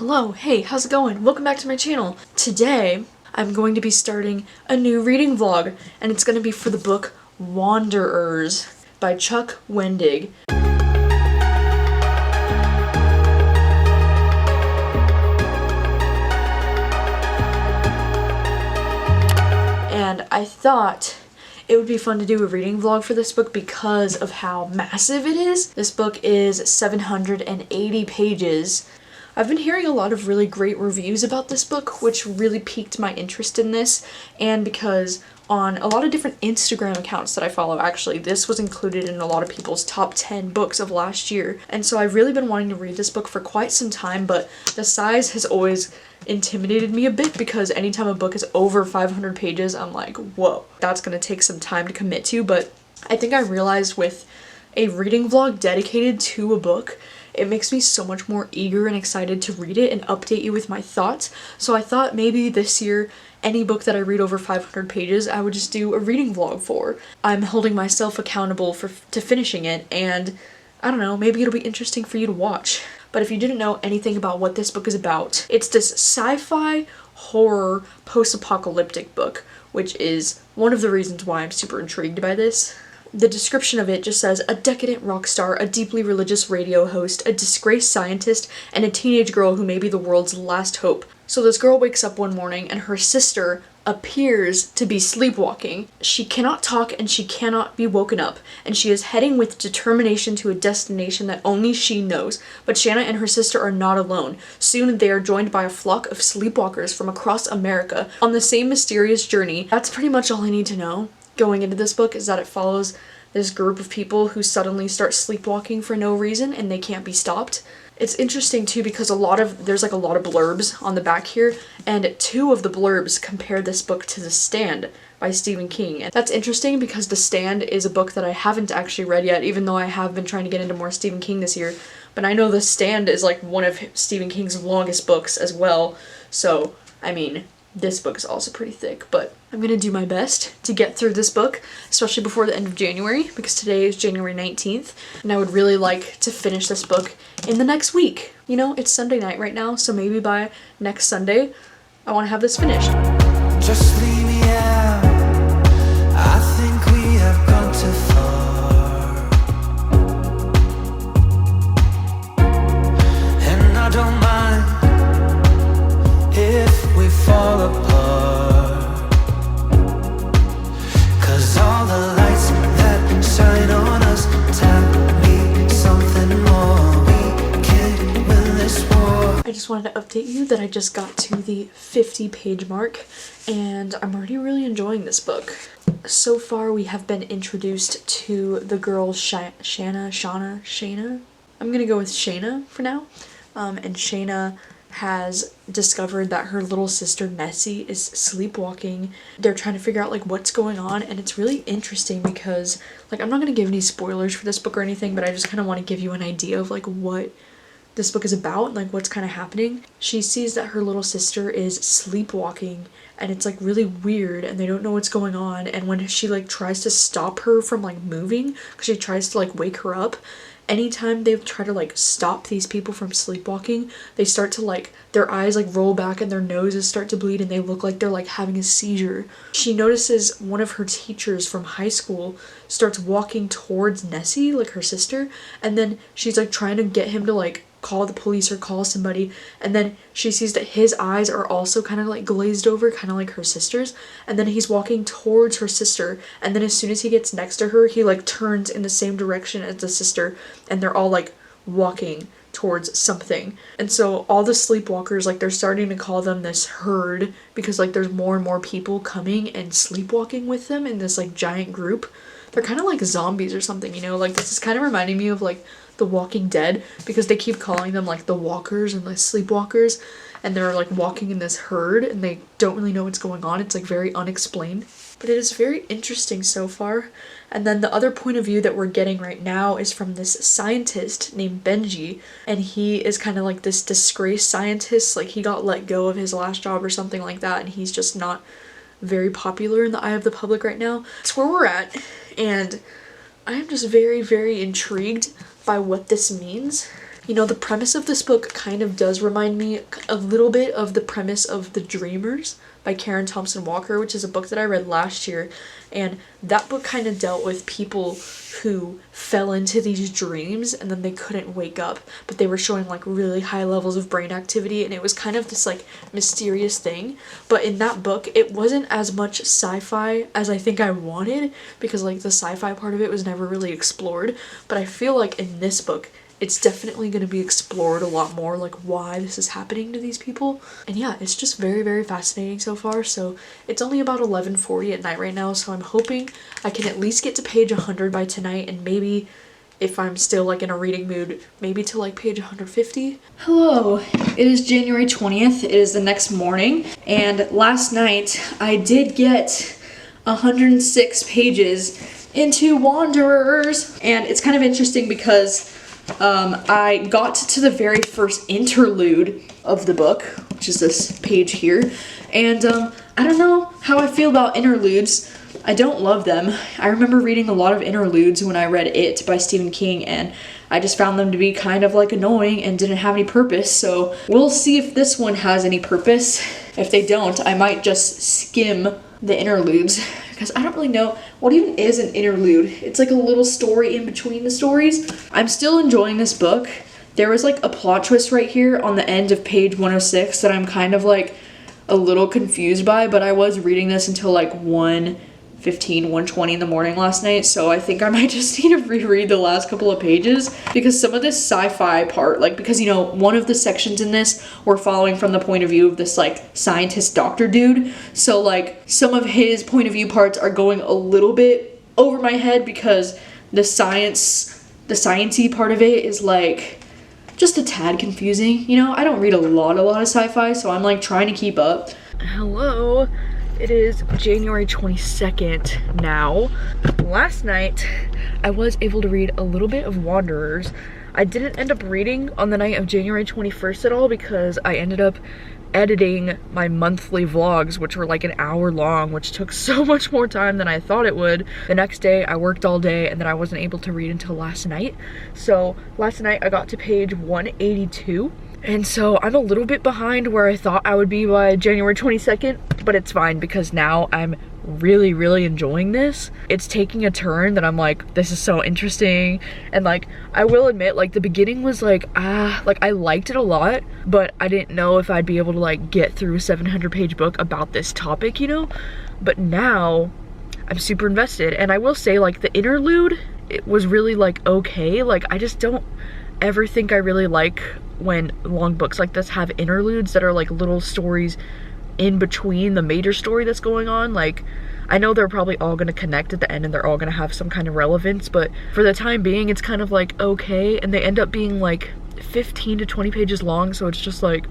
Hello, hey, how's it going? Welcome back to my channel. Today, I'm going to be starting a new reading vlog, and it's going to be for the book Wanderers by Chuck Wendig. And I thought it would be fun to do a reading vlog for this book because of how massive it is. This book is 780 pages. I've been hearing a lot of really great reviews about this book, which really piqued my interest in this, and because on a lot of different Instagram accounts that I follow, actually, this was included in a lot of people's top 10 books of last year. And so I've really been wanting to read this book for quite some time, but the size has always intimidated me a bit because anytime a book is over 500 pages, I'm like, whoa, that's gonna take some time to commit to. But I think I realized with a reading vlog dedicated to a book, it makes me so much more eager and excited to read it and update you with my thoughts. So I thought maybe this year, any book that I read over 500 pages, I would just do a reading vlog for. I'm holding myself accountable to finishing it, and I don't know, maybe it'll be interesting for you to watch. But if you didn't know anything about what this book is about, it's this sci-fi horror post-apocalyptic book, which is one of the reasons why I'm super intrigued by this. The description of it just says, a decadent rock star, a deeply religious radio host, a disgraced scientist, and a teenage girl who may be the world's last hope. So this girl wakes up one morning and her sister appears to be sleepwalking. She cannot talk and she cannot be woken up, and she is heading with determination to a destination that only she knows. But Shanna and her sister are not alone. Soon they are joined by a flock of sleepwalkers from across America on the same mysterious journey. That's pretty much all I need to know going into this book, is that it follows this group of people who suddenly start sleepwalking for no reason and they can't be stopped. It's interesting too because there's like a lot of blurbs on the back here, and two of the blurbs compare this book to The Stand by Stephen King. And that's interesting because The Stand is a book that I haven't actually read yet, even though I have been trying to get into more Stephen King this year. But I know The Stand is like one of Stephen King's longest books as well, so I mean, this book is also pretty thick, but I'm gonna do my best to get through this book, especially before the end of January, because today is January 19th, and I would really like to finish this book in the next week. You know, it's Sunday night right now, so maybe by next Sunday, I want to have this finished. Just leave me out. I think we have gone too far, and I don't mind if we fall apart, 'cause all the lights that shine on us tell me something more. We can't win this war. I just wanted to update you that I just got to the 50-page mark, and I'm already really enjoying this book. So far we have been introduced to the girl Shayna? I'm gonna go with Shayna for now. And Shayna has discovered that her little sister Nessie is sleepwalking. They're trying to figure out like what's going on, and it's really interesting because like I'm not gonna give any spoilers for this book or anything, but I just kind of want to give you an idea of like what this book is about and like what's kind of happening. She sees that her little sister is sleepwalking, and it's like really weird, and they don't know what's going on. And when she like tries to stop her from like moving, because she tries to like wake her up, anytime they try to like stop these people from sleepwalking, they start to like, their eyes like roll back and their noses start to bleed and they look like they're like having a seizure. She notices one of her teachers from high school starts walking towards Nessie, like her sister, and then she's like trying to get him to like call the police or call somebody, and then she sees that his eyes are also kind of like glazed over, kind of like her sister's, and then he's walking towards her sister, and then as soon as he gets next to her, he like turns in the same direction as the sister, and they're all like walking towards something. And so all the sleepwalkers, like they're starting to call them this herd because like there's more and more people coming and sleepwalking with them in this like giant group. They're kind of like zombies or something, you know, like this is kind of reminding me of like The Walking Dead, because they keep calling them like the walkers and the sleepwalkers, and they're like walking in this herd and they don't really know what's going on. It's like very unexplained, but it is very interesting so far. And then the other point of view that we're getting right now is from this scientist named Benji, and he is kind of like this disgraced scientist. Like he got let go of his last job or something like that, and he's just not very popular in the eye of the public right now. That's where we're at, and I am just very, very intrigued by what this means. You know, the premise of this book kind of does remind me a little bit of the premise of The Dreamers by Karen Thompson Walker, which is a book that I read last year. And that book kind of dealt with people who fell into these dreams and then they couldn't wake up, but they were showing like really high levels of brain activity, and it was kind of this like mysterious thing. But in that book, it wasn't as much sci-fi as I think I wanted, because like the sci-fi part of it was never really explored. But I feel like in this book, it's definitely going to be explored a lot more, like why this is happening to these people. And yeah, it's just very, very fascinating so far. So it's only about 11:40 at night right now, so I'm hoping I can at least get to page 100 by tonight, and maybe if I'm still like in a reading mood, maybe to like page 150. Hello, it is January 20th. It is the next morning, and last night I did get 106 pages into Wanderers, and it's kind of interesting because I got to the very first interlude of the book, which is this page here, and I don't know how I feel about interludes. I don't love them. I remember reading a lot of interludes when I read It by Stephen King, and I just found them to be kind of like annoying and didn't have any purpose, so we'll see if this one has any purpose. If they don't, I might just skim the interludes, because I don't really know what even is an interlude. It's like a little story in between the stories. I'm still enjoying this book. There was like a plot twist right here on the end of page 106 that I'm kind of like a little confused by, but I was reading this until like 1:15, 1:20 in the morning last night, so I think I might just need to reread the last couple of pages, because some of this sci-fi part, like, because, you know, one of the sections in this, we're following from the point of view of this, like, scientist doctor dude, so, like, some of his point of view parts are going a little bit over my head, because the science-y part of it is, like, just a tad confusing, you know? I don't read a lot of sci-fi, so I'm, like, trying to keep up. Hello. It is January 22nd now. Last night, I was able to read a little bit of Wanderers. I didn't end up reading on the night of January 21st at all, because I ended up editing my monthly vlogs, which were like an hour long, which took so much more time than I thought it would. The next day, I worked all day, and then I wasn't able to read until last night. So last night, I got to page 182. And so I'm a little bit behind where I thought I would be by January 22nd, but it's fine because now I'm really, really enjoying this. It's taking a turn that I'm like, this is so interesting. And like, I will admit, like, the beginning was like, I liked it a lot, but I didn't know if I'd be able to like get through a 700-page book about this topic, you know? But now I'm super invested. And I will say, like, the interlude, it was really like okay. Like, I just don't ever think I really like when long books like this have interludes that are like little stories in between the major story that's going on. Like, I know they're probably all gonna connect at the end and they're all gonna have some kind of relevance, but for the time being, it's kind of like okay, and they end up being like 15 to 20 pages long, so it's just like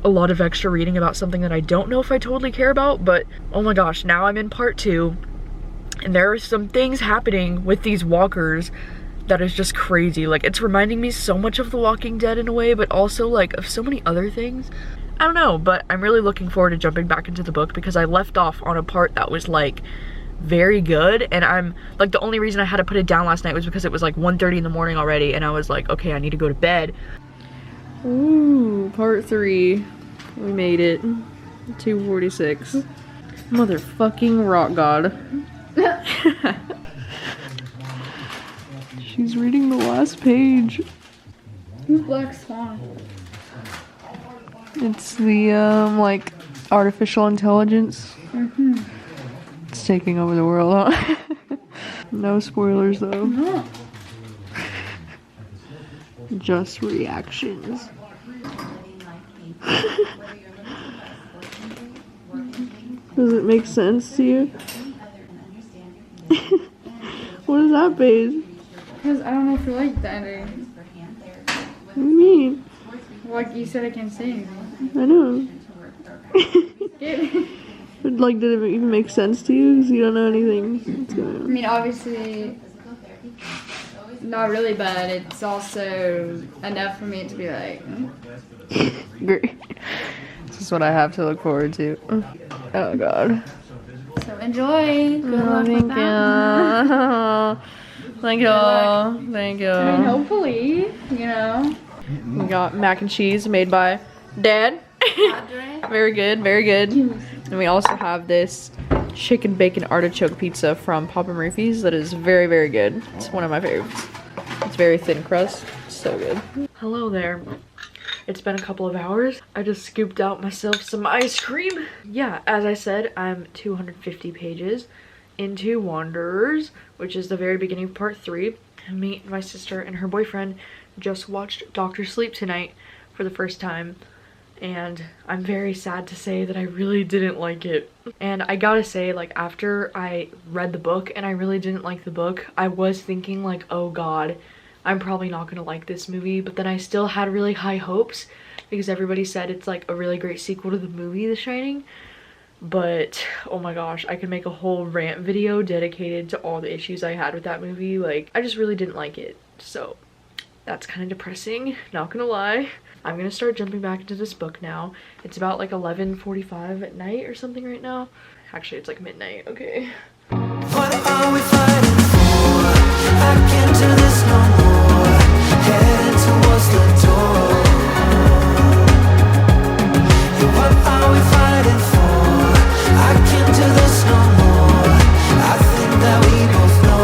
a lot of extra reading about something that I don't know if I totally care about. But oh my gosh, now I'm in part 2, and there are some things happening with these walkers that is just crazy. Like, it's reminding me so much of The Walking Dead in a way, but also like of so many other things. I don't know, but I'm really looking forward to jumping back into the book because I left off on a part that was like very good, and I'm like, the only reason I had to put it down last night was because it was like 1:30 in the morning already, and I was like, okay, I need to go to bed. Ooh, part 3. We made it. 2:46. Motherfucking rock god. She's reading the last page. Who's Black Swan? It's the, like, artificial intelligence. Mm-hmm. It's taking over the world, huh? No spoilers, though. No. Just reactions. Does it make sense to you? What is that page? Because I don't know if you like that. What do you mean? Like you said, I can't say anything. I know. But, like, did it even make sense to you? Because you don't know anything that's going on. I mean, obviously, not really, but it's also enough for me to be like, Great. This is what I have to look forward to. Oh, God. So enjoy. Good luck with that. Thank you. Thank you. I mean, hopefully, you know. We got mac and cheese made by Dad. Very good, very good. And we also have this chicken bacon artichoke pizza from Papa Murphy's that is very, very good. It's one of my favorites. It's very thin crust. So good. Hello there. It's been a couple of hours. I just scooped out myself some ice cream. Yeah, as I said, I'm 250 pages into Wanderers, which is the very beginning of part 3. Me, my sister, and her boyfriend just watched Dr. Sleep tonight for the first time. And I'm very sad to say that I really didn't like it. And I gotta say, like, after I read the book and I really didn't like the book, I was thinking like, oh god, I'm probably not gonna like this movie. But then I still had really high hopes because everybody said it's like a really great sequel to the movie The Shining. But oh my gosh, I could make a whole rant video dedicated to all the issues I had with that movie. Like, I just really didn't like it. So that's kind of depressing, not gonna lie. I'm gonna start jumping back into this book now. It's about like 11:45 at night or something right now. Actually, it's like midnight, okay. What are we fighting for? I can't do this no more. Heading towards the door. Yeah, what are we fighting for? I can't do this no more. I think that we both know.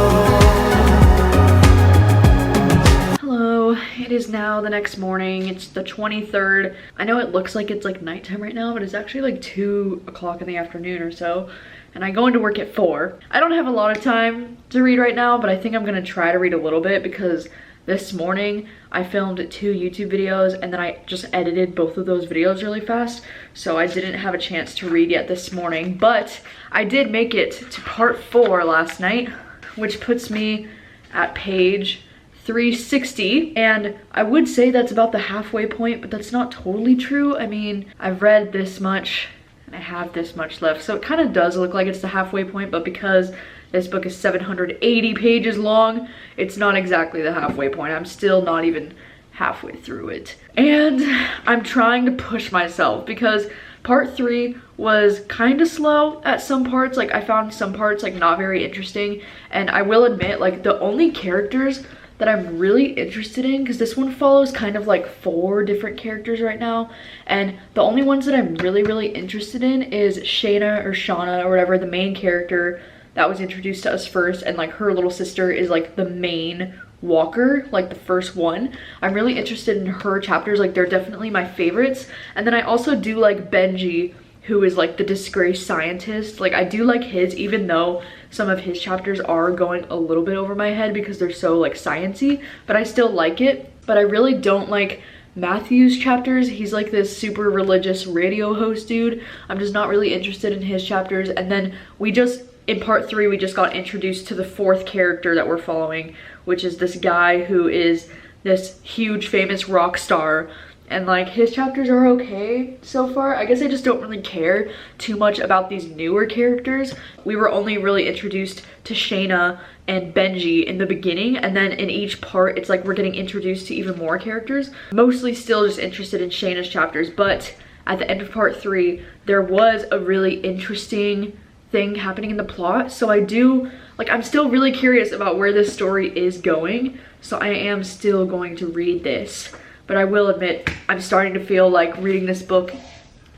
Hello, it is now the next morning. It's the 23rd. I know it looks like it's like nighttime right now, but it's actually like 2 o'clock in the afternoon or so. And I go into work at 4. I don't have a lot of time to read right now, but I think I'm gonna try to read a little bit because this morning I filmed 2 YouTube videos and then I just edited both of those videos really fast. So I didn't have a chance to read yet this morning, but I did make it to part 4 last night, which puts me at page 360. And I would say that's about the halfway point, but that's not totally true. I mean, I've read this much and I have this much left. So it kind of does look like it's the halfway point, but because this book is 780 pages long, it's not exactly the halfway point. I'm still not even halfway through it. And I'm trying to push myself because part 3 was kind of slow at some parts. Like, I found some parts like not very interesting. And I will admit, like, the only characters that I'm really interested in, because this one follows kind of like 4 different characters right now, and the only ones that I'm really interested in is Shauna or whatever, the main character that was introduced to us first, and like her little sister is like the main walker, like the first one. I'm really interested in her chapters. Like, they're definitely my favorites. And then I also do like Benji, who is like the disgraced scientist. Like, I do like his, even though some of his chapters are going a little bit over my head because they're so like sciencey, but I still like it. But I really don't like Matthew's chapters. He's like this super religious radio host dude. I'm just not really interested in his chapters. And then in part 3, we just got introduced to the 4th character that we're following, which is this guy who is this huge famous rock star. And like, his chapters are okay so far. I guess I just don't really care too much about these newer characters. We were only really introduced to Shauna and Benji in the beginning, and then in each part it's like we're getting introduced to even more characters. Mostly still just interested in Shayna's chapters, but at the end of part 3 there was a really interesting thing happening in the plot. So I'm still really curious about where this story is going. So I am still going to read this. But I will admit, I'm starting to feel like reading this book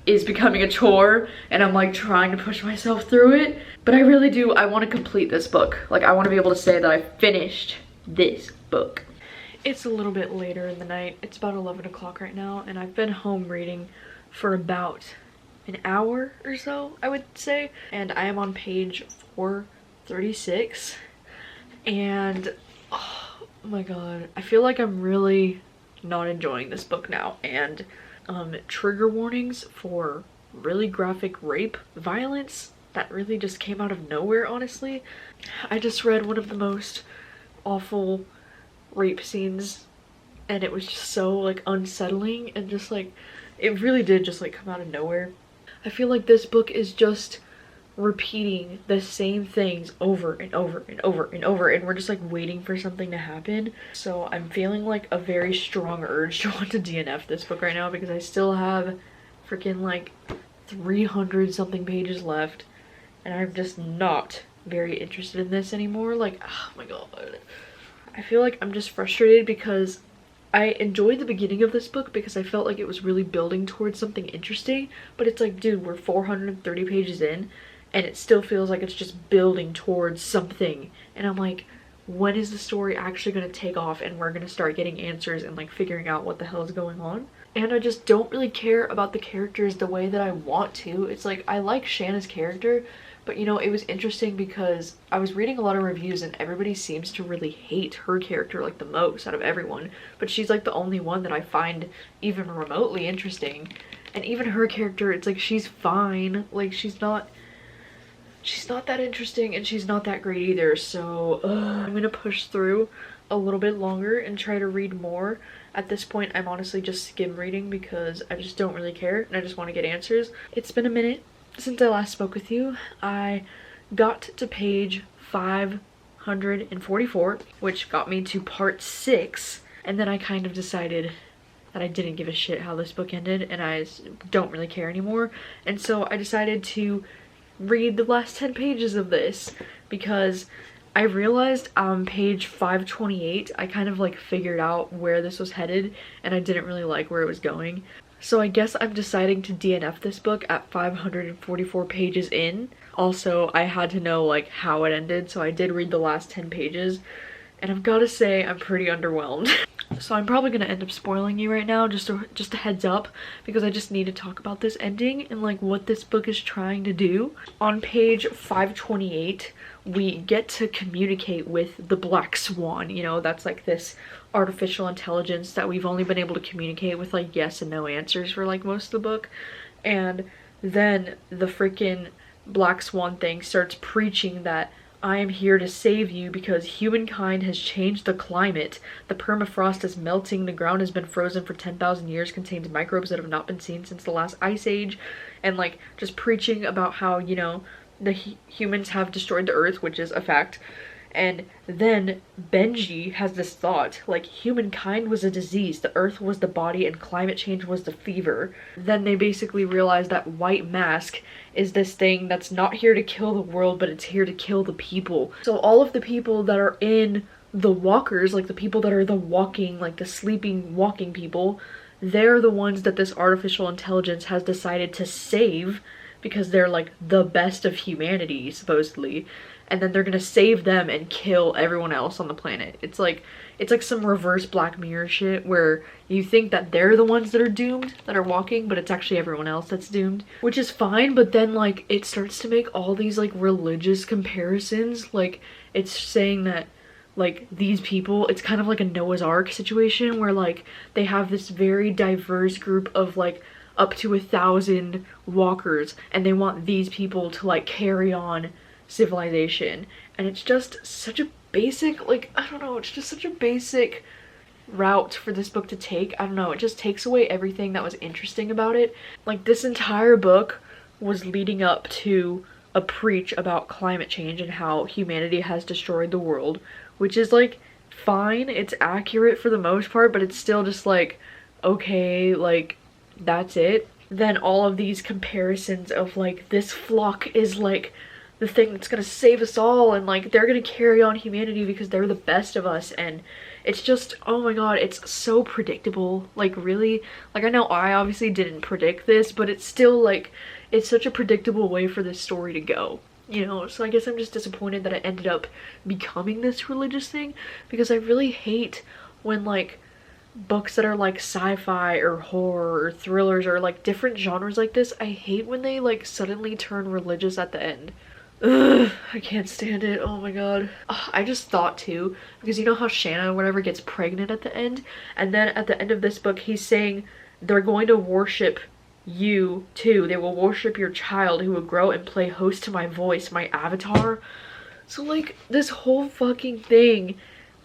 is becoming a chore, and I'm like trying to push myself through it. But I really do, I want to complete this book. Like, I want to be able to say that I finished this book. It's a little bit later in the night. It's about 11 o'clock right now, and I've been home reading for about an hour or so, I would say. And I am on page 436. And oh my god, I feel like I'm really not enjoying this book now. And trigger warnings for really graphic rape, violence, that really just came out of nowhere, honestly. I just read one of the most awful rape scenes, and it was just so like unsettling, and just like, it really did just like come out of nowhere. I feel like this book is just repeating the same things over and over and over and over, and we're just like waiting for something to happen. So I'm feeling like a very strong urge to want to DNF this book right now, because I still have freaking like 300 something pages left, and I'm just not very interested in this anymore. Like, oh my god, I feel like I'm just frustrated because I enjoyed the beginning of this book because I felt like it was really building towards something interesting, but it's like, dude, we're 430 pages in and it still feels like it's just building towards something. And I'm like, when is the story actually going to take off and we're going to start getting answers and like figuring out what the hell is going on? And I just don't really care about the characters the way that I want to. It's like, I like Shanna's character, but you know, it was interesting because I was reading a lot of reviews and everybody seems to really hate her character like the most out of everyone, but she's like the only one that I find even remotely interesting. And even her character, it's like she's fine, like she's not that interesting and she's not that great either. So I'm gonna push through a little bit longer and try to read more. At this point, I'm honestly just skim reading because I just don't really care and I just want to get answers. It's been a minute since I last spoke with you. I got to page 544, which got me to part 6, and then I kind of decided that I didn't give a shit how this book ended and I don't really care anymore. And so I decided to read the last 10 pages of this because I realized on page 528 I kind of like figured out where this was headed and I didn't really like where it was going. So I guess I'm deciding to DNF this book at 544 pages in. Also, I had to know like how it ended, so I did read the last 10 pages and I've got to say I'm pretty underwhelmed. So I'm probably going to end up spoiling you right now, just a heads up, because I just need to talk about this ending and like what this book is trying to do. On page 528, we get to communicate with the Black Swan. You know, that's like this artificial intelligence that we've only been able to communicate with like yes and no answers for like most of the book. And then the freaking Black Swan thing starts preaching that I am here to save you because humankind has changed the climate. The permafrost is melting, the ground has been frozen for 10,000 years, contains microbes that have not been seen since the last ice age, and like just preaching about how, you know, the humans have destroyed the earth, which is a fact. And then Benji has this thought, like, humankind was a disease, the earth was the body, and climate change was the fever. Then they basically realize that white mask is this thing that's not here to kill the world, but it's here to kill the people. So all of the people that are in the walkers, like the people that are the walking, like the sleeping walking people, they're the ones that this artificial intelligence has decided to save because they're like the best of humanity, supposedly. And then they're gonna save them and kill everyone else on the planet. It's like some reverse Black Mirror shit where you think that they're the ones that are doomed, that are walking, but it's actually everyone else that's doomed. Which is fine, but then like it starts to make all these like religious comparisons. Like it's saying that like these people, it's kind of like a Noah's Ark situation where like they have this very diverse group of like up to 1,000 walkers and they want these people to like carry on civilization. And it's just such a basic, like, I don't know, it's just such a basic route for this book to take. I don't know, it just takes away everything that was interesting about it. Like this entire book was leading up to a preach about climate change and how humanity has destroyed the world, which is like fine, it's accurate for the most part, but it's still just like, okay, like that's it. Then all of these comparisons of like this flock is like the thing that's gonna save us all and like they're gonna carry on humanity because they're the best of us, and it's just, oh my god, it's so predictable. Like really, like I know I obviously didn't predict this, but it's still like it's such a predictable way for this story to go, you know. So I guess I'm just disappointed that it ended up becoming this religious thing, because I really hate when like books that are like sci-fi or horror or thrillers or like different genres like this, I hate when they like suddenly turn religious at the end. Ugh, I can't stand it. Oh my god. Ugh, I just thought too, because you know how Shanna or whatever gets pregnant at the end, and then at the end of this book he's saying they're going to worship you too. They will worship your child who will grow and play host to my voice, my avatar. So like this whole fucking thing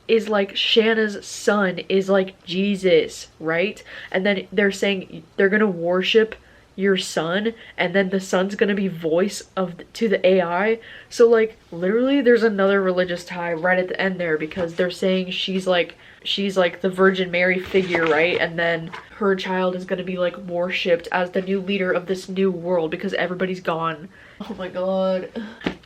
is like Shanna's son is like Jesus, right? And then they're saying they're gonna worship your son, and then the son's gonna be voice to the AI. So like literally there's another religious tie right at the end there, because they're saying she's like she's like the Virgin Mary figure, right? And then her child is gonna be like worshipped as the new leader of this new world because everybody's gone. Oh my god.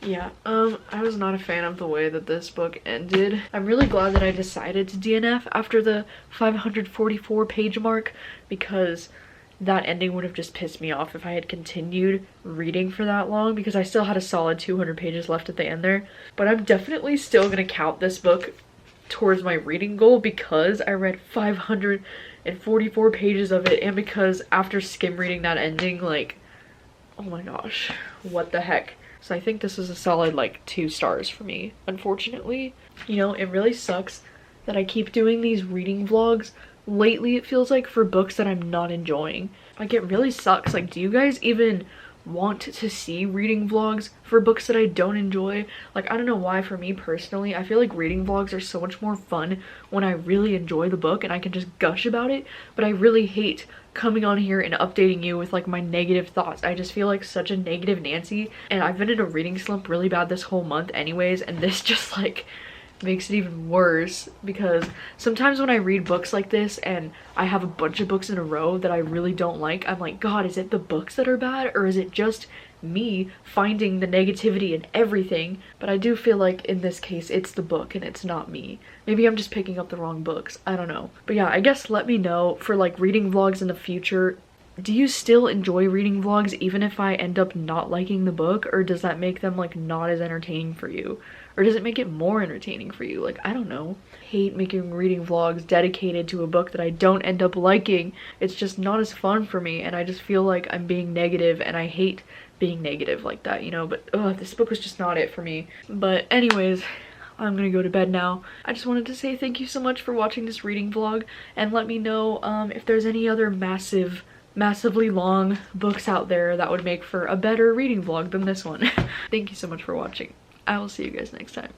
Yeah, I was not a fan of the way that this book ended. I'm really glad that I decided to DNF after the 544 page mark, because that ending would have just pissed me off if I had continued reading for that long, because I still had a solid 200 pages left at the end there. But I'm definitely still gonna count this book towards my reading goal because I read 544 pages of it, and because after skim reading that ending, like, oh my gosh, what the heck. So I think this is a solid like 2 stars for me, unfortunately. You know, it really sucks that I keep doing these reading vlogs. Lately it feels like for books that I'm not enjoying. Like, it really sucks. Like, do you guys even want to see reading vlogs for books that I don't enjoy? Like, I don't know why, for me personally, I feel like reading vlogs are so much more fun when I really enjoy the book and I can just gush about it, but I really hate coming on here and updating you with like my negative thoughts. I just feel like such a negative Nancy, and I've been in a reading slump really bad this whole month anyways, and this just like makes it even worse, because sometimes when I read books like this and I have a bunch of books in a row that I really don't like, I'm like, God, is it the books that are bad, or is it just me finding the negativity in everything? But I do feel like in this case it's the book and it's not me. Maybe I'm just picking up the wrong books, I don't know. But yeah, I guess let me know for like reading vlogs in the future. Do you still enjoy reading vlogs even if I end up not liking the book, or does that make them like not as entertaining for you? Or does it make it more entertaining for you? Like, I don't know. I hate making reading vlogs dedicated to a book that I don't end up liking. It's just not as fun for me, and I just feel like I'm being negative, and I hate being negative like that, you know? But this book was just not it for me. But anyways, I'm gonna go to bed now. I just wanted to say thank you so much for watching this reading vlog, and let me know if there's any other massively long books out there that would make for a better reading vlog than this one. Thank you so much for watching. I will see you guys next time.